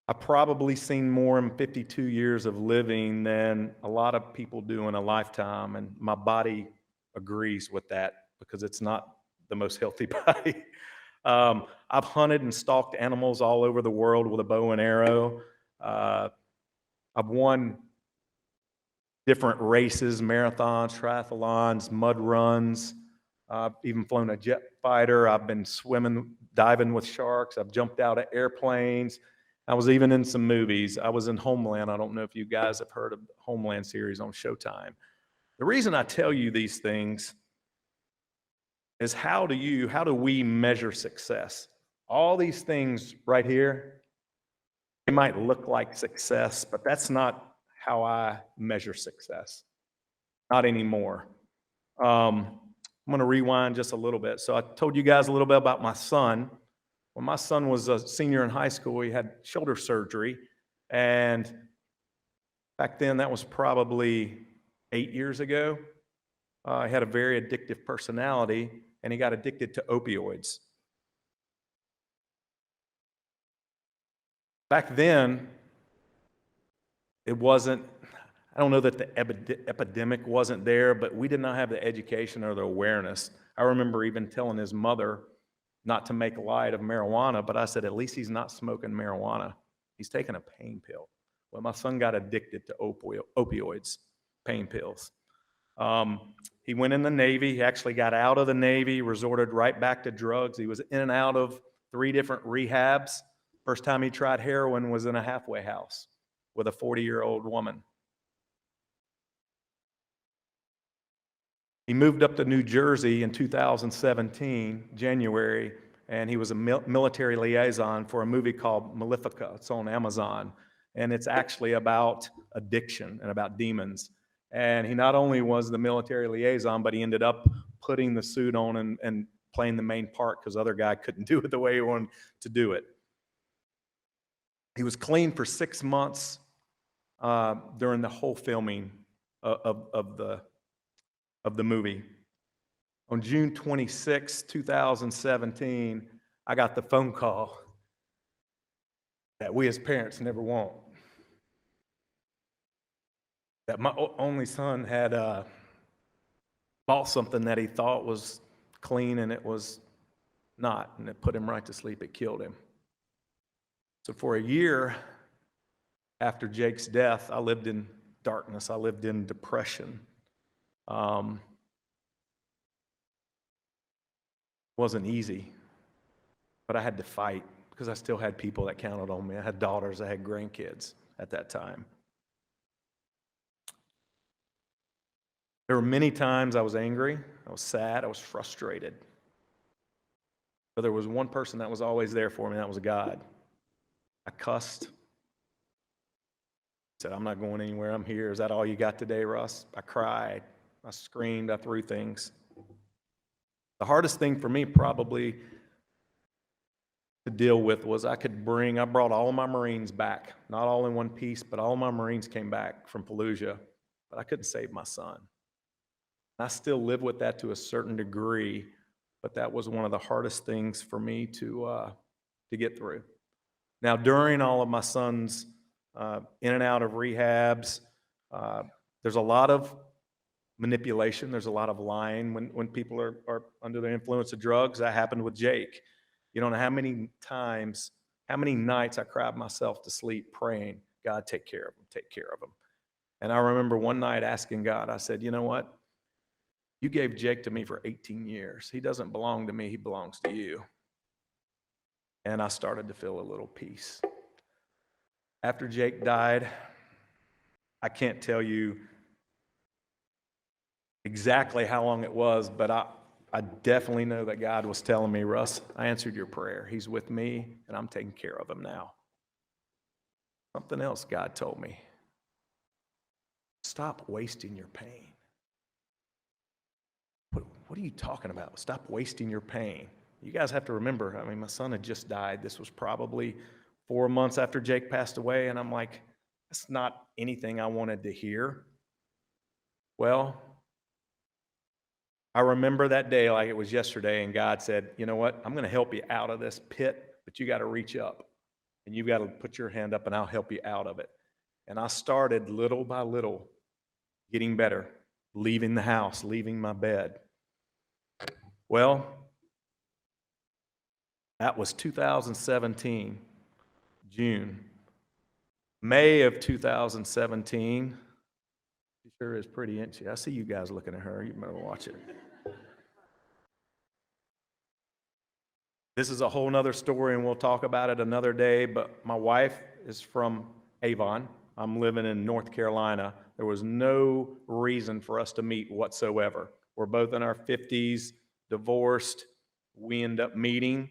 I probably seen more in 52 years of living than a lot of people do in a lifetime, and my body agrees with that because it's not the most healthy body. I've hunted and stalked animals all over the world with a bow and arrow. I've won different races, marathons, triathlons, mud runs. I've even flown a jet fighter. I've been swimming, diving with sharks. I've jumped out of airplanes. I was even in some movies. I was in Homeland. I don't know if you guys have heard of the Homeland series on Showtime. The reason I tell you these things is how do we measure success? All these things right here, they might look like success, but that's not how I measure success. Not anymore. I'm going to rewind just a little bit. So I told you guys a little bit about my son. When my son was a senior in high school, he had shoulder surgery. And back then, that was probably 8 years ago. He had a very addictive personality, and he got addicted to opioids. Back then, it wasn't, I don't know that the epidemic wasn't there, but we did not have the education or the awareness. I remember even telling his mother not to make light of marijuana, but I said, at least he's not smoking marijuana. He's taking a pain pill. Well, my son got addicted to opioids, pain pills. He went in the Navy. He actually got out of the Navy, resorted right back to drugs. He was in and out of 3 different rehabs. First time he tried heroin was in a halfway house with a 40-year-old woman. He moved up to New Jersey in 2017, January, and he was a military liaison for a movie called Malefica. It's on Amazon, and it's actually about addiction and about demons. And he not only was the military liaison, but he ended up putting the suit on and playing the main part because the other guy couldn't do it the way he wanted to do it. He was clean for 6 months during the whole filming of the movie. On June 26, 2017, I got the phone call that we as parents never want. That my only son had bought something that he thought was clean and it was not, and it put him right to sleep. It killed him. So for a year after Jake's death, I lived in darkness. I lived in depression. Wasn't easy, but I had to fight because I still had people that counted on me. I had daughters, I had grandkids at that time. There were many times I was angry, I was sad, I was frustrated. But there was one person that was always there for me, and that was God. I cussed. Said, I'm not going anywhere, I'm here. Is that all you got today, Russ? I cried. I screamed, I threw things. The hardest thing for me probably to deal with was I brought all of my Marines back, not all in one piece, but all of my Marines came back from Fallujah, but I couldn't save my son. I still live with that to a certain degree, but that was one of the hardest things for me to get through. Now, during all of my son's in and out of rehabs, there's a lot of manipulation. There's a lot of lying when people are under the influence of drugs. That happened with Jake. You don't know how many times, how many nights I cried myself to sleep praying, God, take care of him, take care of him. And I remember one night asking God, I said, you know what? You gave Jake to me for 18 years. He doesn't belong to me. He belongs to you. And I started to feel a little peace. After Jake died, I can't tell you exactly how long it was, but I definitely know that God was telling me, Russ, I answered your prayer. He's with me, and I'm taking care of him now. Something else God told me. Stop wasting your pain. What are you talking about? Stop wasting your pain. You guys have to remember, I mean, my son had just died. This was probably 4 months after Jake passed away, and I'm like, that's not anything I wanted to hear. Well, I remember that day like it was yesterday, and God said, you know what? I'm going to help you out of this pit, but you got to reach up, and you've got to put your hand up, and I'll help you out of it. And I started little by little getting better, leaving the house, leaving my bed. Well, that was 2017, June. May of 2017, she sure is pretty itchy. I see you guys looking at her. You better watch it. This is a whole nother story, and we'll talk about it another day, but my wife is from Avon. I'm living in North Carolina. There was no reason for us to meet whatsoever. We're both in our 50s, divorced. We end up meeting.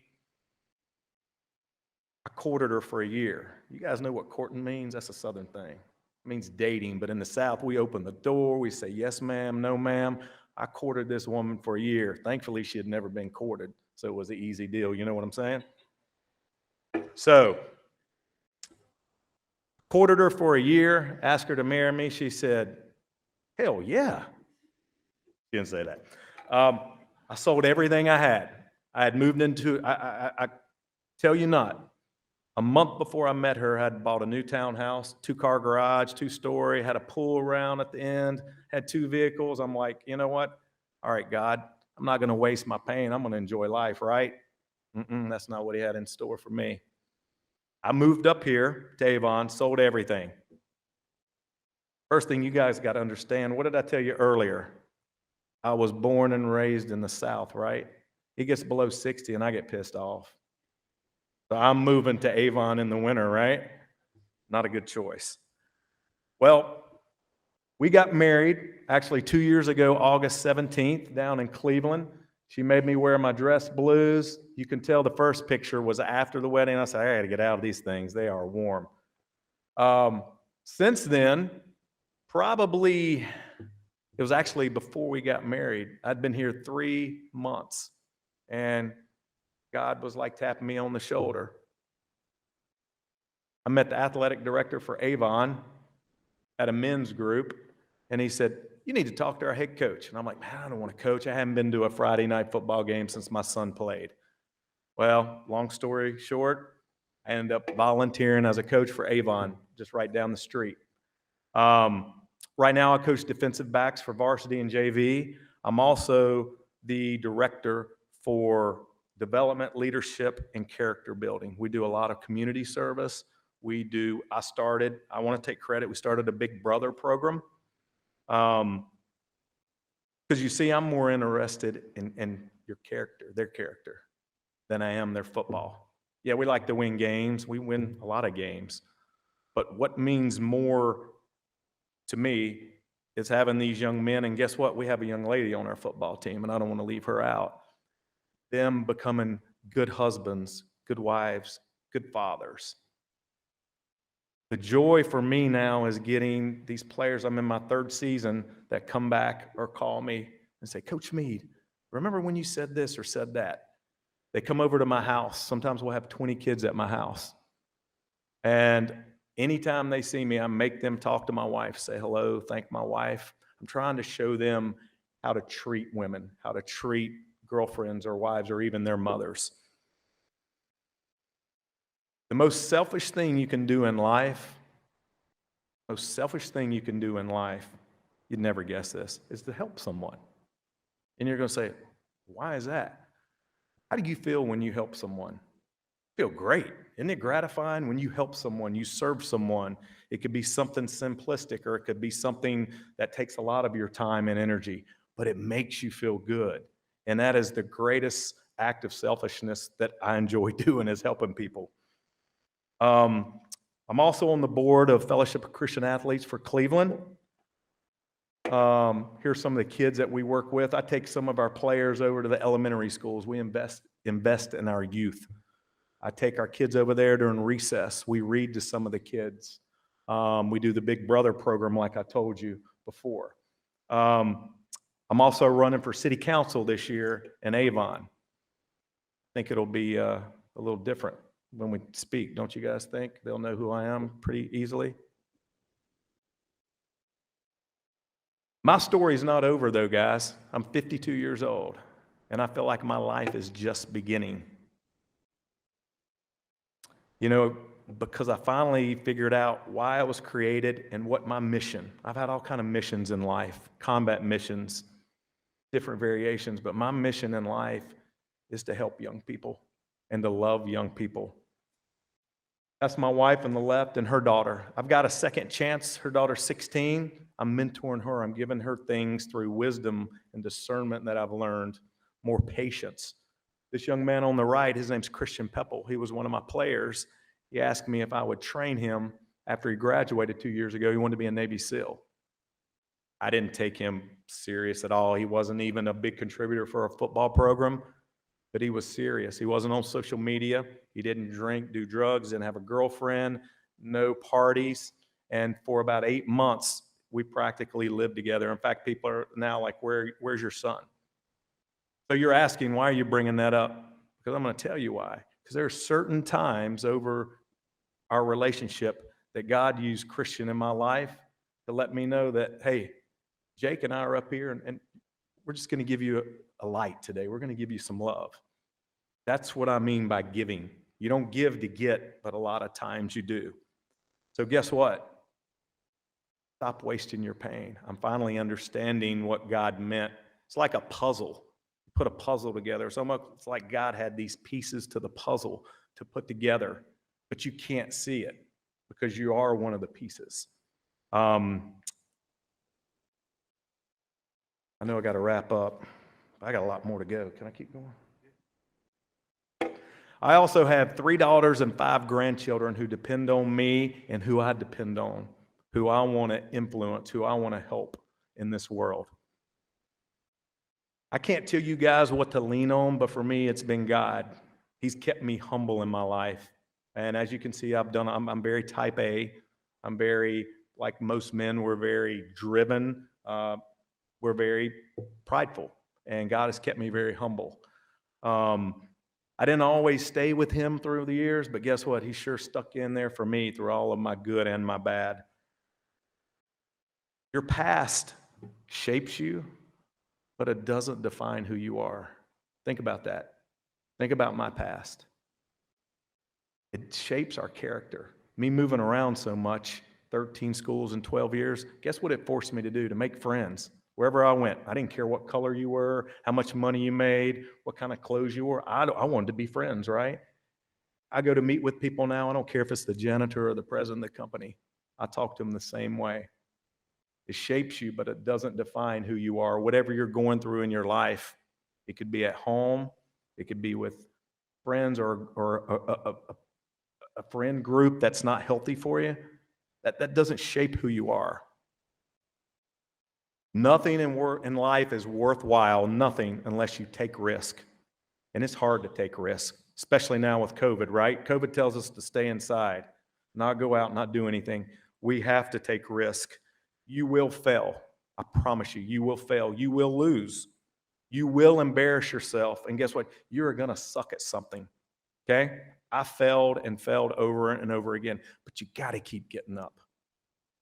I courted her for a year. You guys know what courting means? That's a Southern thing. It means dating, but in the South, we open the door. We say, yes, ma'am, no, ma'am. I courted this woman for a year. Thankfully, she had never been courted, so it was an easy deal. You know what I'm saying? So, courted her for a year, asked her to marry me. She said, hell yeah. She didn't say that. I sold everything I had. I had moved into, I tell you not, a month before I met her, I had bought a new townhouse, 2-car garage, 2-story, had a pool around at the end, had 2 vehicles. I'm like, you know what? All right, God, I'm not going to waste my pain. I'm going to enjoy life, right? That's not what he had in store for me. I moved up here to Avon, sold everything. First thing you guys got to understand, what did I tell you earlier? I was born and raised in the South, right? It gets below 60 and I get pissed off. So I'm moving to Avon in the winter, right? Not a good choice. Well, we got married actually 2 years ago, August 17th, down in Cleveland. She made me wear my dress blues. You can tell the first picture was after the wedding. I said, I got to get out of these things. They are warm. Since then, probably, it was actually before we got married. I'd been here 3 months, and God was like tapping me on the shoulder. I met the athletic director for Avon at a men's group, and he said, you need to talk to our head coach. And I'm like, man, I don't want to coach. I haven't been to a Friday night football game since my son played. Well, long story short, I ended up volunteering as a coach for Avon, just right down the street. Right now, I coach defensive backs for varsity and JV. I'm also the director for development, leadership, and character building. We do a lot of community service. I want to take credit, we started a Big Brother program. Because you see, I'm more interested in your character, their character, than I am their football. Yeah, we like to win games. We win a lot of games. But what means more to me is having these young men, and guess what? We have a young lady on our football team, and I don't want to leave her out. Them becoming good husbands, good wives, good fathers. The joy for me now is getting these players, I'm in my third season, that come back or call me and say, Coach Meade, remember when you said this or said that? They come over to my house. Sometimes we'll have 20 kids at my house. And anytime they see me, I make them talk to my wife, say hello, thank my wife. I'm trying to show them how to treat women, how to treat girlfriends or wives or even their mothers. The most selfish thing you can do in life, you'd never guess this, is to help someone. And you're going to say, why is that? How do you feel when you help someone? Feel great. Isn't it gratifying when you help someone, you serve someone? It could be something simplistic or it could be something that takes a lot of your time and energy, but it makes you feel good. And that is the greatest act of selfishness that I enjoy doing, is helping people. I'm also on the board of Fellowship of Christian Athletes for Cleveland. Here's some of the kids that we work with. I take some of our players over to the elementary schools. We invest in our youth. I take our kids over there during recess. We read to some of the kids. We do the Big Brother program like I told you before. I'm also running for city council this year in Avon. I think it'll be a little different when we speak, don't you guys think? They'll know who I am pretty easily. My story's not over though, guys. I'm 52 years old, and I feel like my life is just beginning. You know, because I finally figured out why I was created and what my mission. I've had all kind of missions in life, combat missions, different variations, but my mission in life is to help young people and to love young people. That's my wife on the left and her daughter. I've got a second chance. Her daughter's 16. I'm mentoring her. I'm giving her things through wisdom and discernment that I've learned, more patience. This young man on the right, his name's Christian Peppel. He was one of my players. He asked me if I would train him after he graduated 2 years ago. He wanted to be a Navy SEAL. I didn't take him serious at all. He wasn't even a big contributor for a football program, but he was serious. He wasn't on social media. He didn't drink, do drugs, didn't have a girlfriend, no parties. And for about 8 months, we practically lived together. In fact, people are now like, where's your son? So you're asking, why are you bringing that up? Because I'm going to tell you why. Because there are certain times over our relationship that God used Christian in my life to let me know that, hey, Jake and I are up here, and we're just going to give you a light today. We're going to give you some love. That's what I mean by giving. You don't give to get, but a lot of times you do. So guess what? Stop wasting your pain. I'm finally understanding what God meant. It's like a puzzle. You put a puzzle together. It's almost like God had these pieces to the puzzle to put together, but you can't see it because you are one of the pieces. I know I got to wrap up. I got a lot more to go. Can I keep going? I also have 3 daughters and 5 grandchildren who depend on me and who I depend on, who I want to influence, who I want to help in this world. I can't tell you guys what to lean on, but for me, it's been God. He's kept me humble in my life. And as you can see, I'm very type A. I'm very, like most men, we're very driven. We're very prideful. And God has kept me very humble. I didn't always stay with him through the years, but guess what? He sure stuck in there for me through all of my good and my bad. Your past shapes you, but it doesn't define who you are. Think about that. Think about my past. It shapes our character. Me moving around so much, 13 schools in 12 years, guess what it forced me to do? To make friends. Wherever I went, I didn't care what color you were, how much money you made, what kind of clothes you wore. I wanted to be friends, right? I go to meet with people now. I don't care if it's the janitor or the president of the company. I talk to them the same way. It shapes you, but it doesn't define who you are. Whatever you're going through in your life, it could be at home, it could be with friends or a friend group that's not healthy for you. That doesn't shape who you are. Nothing in life is worthwhile, nothing, unless you take risk. And it's hard to take risk, especially now with COVID, right? COVID tells us to stay inside. not go out, not do anything. We have to take risk. You will fail. I promise you, you will fail. You will lose. You will embarrass yourself. And guess what? You're going to suck at something. Okay? I failed and failed over and over again, but you got to keep getting up.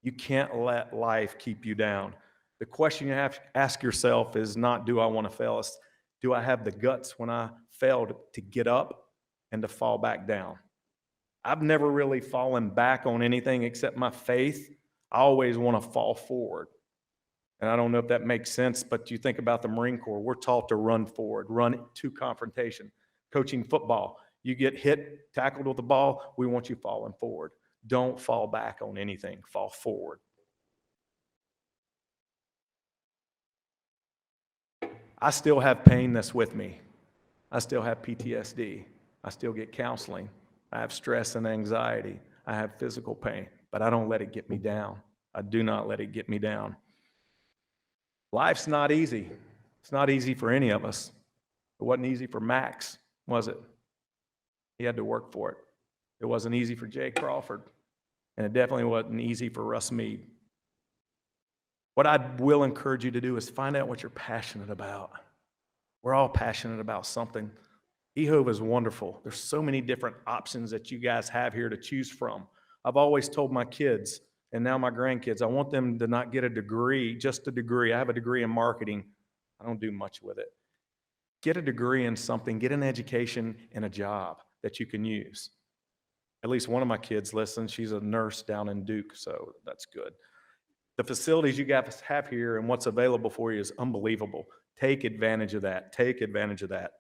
You can't let life keep you down. The question you have to ask yourself is not, do I want to fail? It's, do I have the guts when I failed to get up and to fall back down? I've never really fallen back on anything except my faith. I always want to fall forward. And I don't know if that makes sense, but you think about the Marine Corps. We're taught to run forward, run to confrontation. Coaching football, you get hit, tackled with the ball, we want you falling forward. Don't fall back on anything. Fall forward. I still have pain that's with me. I still have PTSD. I still get counseling. I have stress and anxiety. I have physical pain, but I don't let it get me down. I do not let it get me down. Life's not easy. It's not easy for any of us. It wasn't easy for Max, was it? He had to work for it. It wasn't easy for Jay Crawford. And it definitely wasn't easy for Russ Meade. What I will encourage you to do is find out what you're passionate about. We're all passionate about something. EHOVE is wonderful. There's so many different options that you guys have here to choose from. I've always told my kids, and now my grandkids, I want them to not get a degree, just a degree. I have a degree in marketing. I don't do much with it. Get a degree in something, get an education and a job that you can use. At least one of my kids listens. She's a nurse down in Duke, so that's good. The facilities you guys have here and what's available for you is unbelievable. Take advantage of that. Take advantage of that.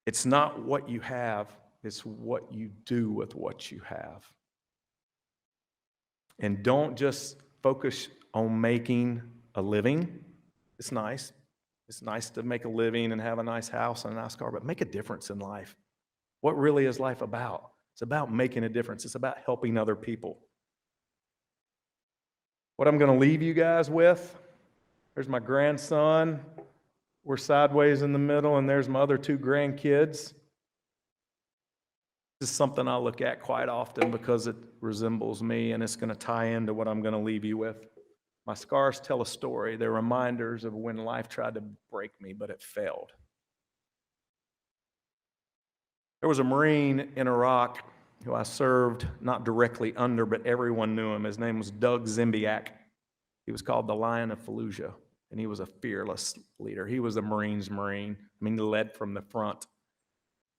It's not what you have, it's what you do with what you have. And don't just focus on making a living. It's nice. It's nice to make a living and have a nice house and a nice car, but make a difference in life. What really is life about? It's about making a difference. It's about helping other people. What I'm going to leave you guys with, there's my grandson. We're sideways in the middle, and there's my other two grandkids. This is something I look at quite often because it resembles me, and it's going to tie into what I'm going to leave you with. My scars tell a story. They're reminders of when life tried to break me, but it failed. There was a Marine in Iraq who I served not directly under, but everyone knew him. His name was Doug Soviak. He was called the Lion of Fallujah, and he was a fearless leader. He was a Marine's Marine. I mean, he led from the front.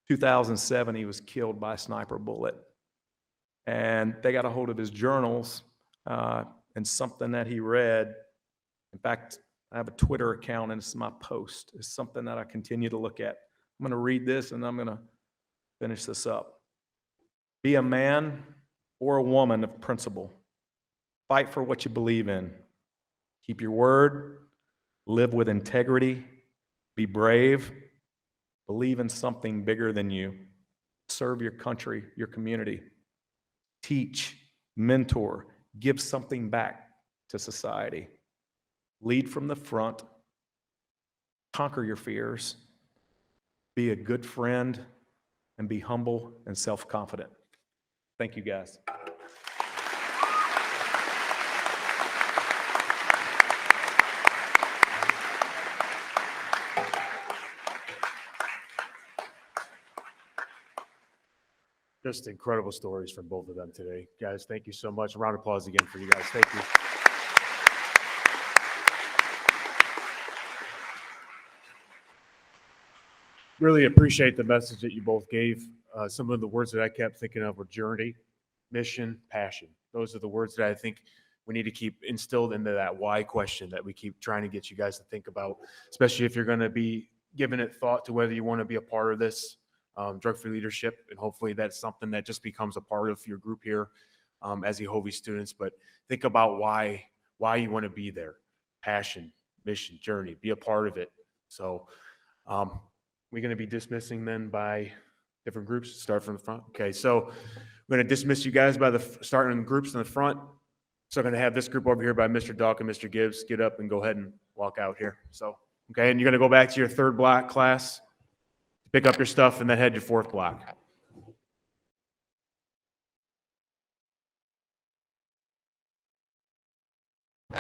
2007, he was killed by a sniper bullet. And they got a hold of his journals and something that he read. In fact, I have a Twitter account, and it's my post. It's something that I continue to look at. I'm going to read this, and I'm going to finish this up. Be a man or a woman of principle. Fight for what you believe in. Keep your word. Live with integrity. Be brave. Believe in something bigger than you. Serve your country, your community. Teach, mentor, give something back to society. Lead from the front. Conquer your fears. Be a good friend, and be humble and self-confident. Thank you, guys. Just incredible stories from both of them today. Guys, thank you so much. A round of applause again for you guys. Thank you. Really appreciate the message that you both gave. Some of the words that I kept thinking of were journey, mission, passion. Those are the words that I think we need to keep instilled into that why question that we keep trying to get you guys to think about, especially if you're going to be giving it thought to whether you want to be a part of this drug-free leadership. And hopefully that's something that just becomes a part of your group here as EHOVE students. But think about why you want to be there. Passion, mission, journey, be a part of it. So we're going to be dismissing then by different groups. Start from the front. Okay, so we're going to dismiss you guys by starting in groups in the front. So I'm going to have this group over here by Mr. Duck and Mr. Gibbs get up and go ahead and walk out here. So, okay, and you're going to go back to your third block class, pick up your stuff, and then head to your fourth block.